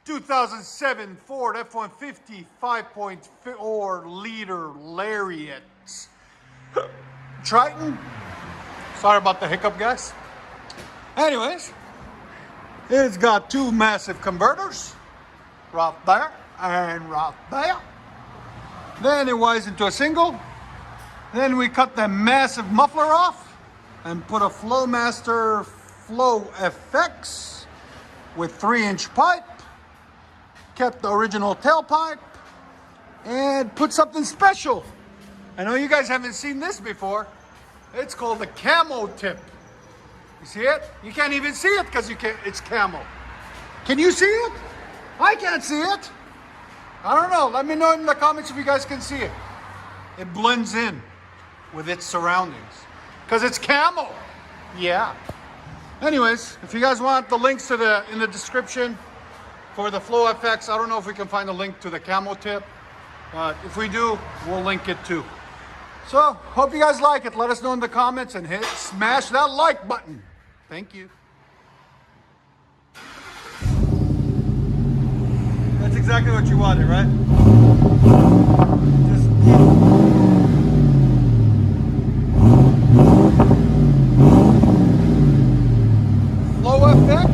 2007 Ford F150 5.4 liter Lariat. Triton. Sorry about the hiccup, guys. Anyways, it's got two massive converters, right there and right there. Then it wires into a single. Then we cut the massive muffler off and put a FLOWMASTER Flow FX with 3-inch pipe. Kept the original tailpipe and put something special. I know you guys haven't seen this before. It's called the camo tip. You see it? You can't even see it because it's camo. Can you see it? I can't see it. I don't know. Let me know in the comments if you guys can see it. It blends in with its surroundings because it's camo. Yeah. Anyways, if you guys want the links to in the description for the Flow FX, I don't know if we can find a link to the camo tip, but if we do, we'll link it too. So, hope you guys like it. Let us know in the comments and smash that like button. Thank you. That's exactly what you wanted, right? Just Flow FX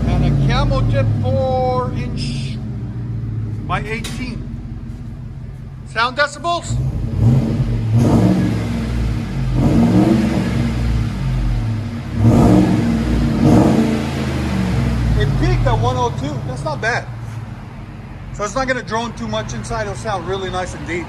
and a camo tip 4-inch by 18. Sound decibels? It peaked at 102. That's not bad. So it's not going to drone too much inside. It'll sound really nice and deep.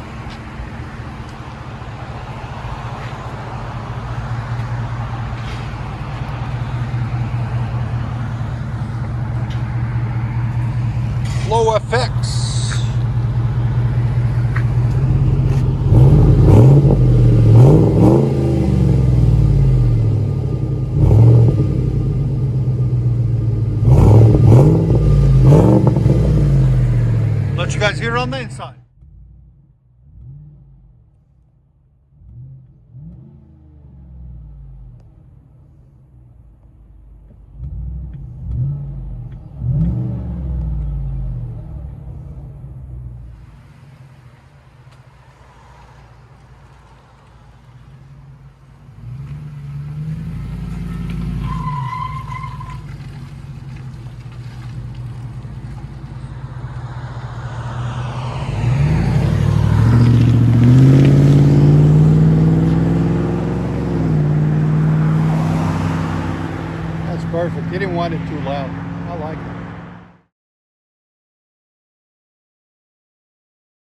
Flow FX. Let you guys hear it on the inside. Perfect. You didn't want it too loud. I like it.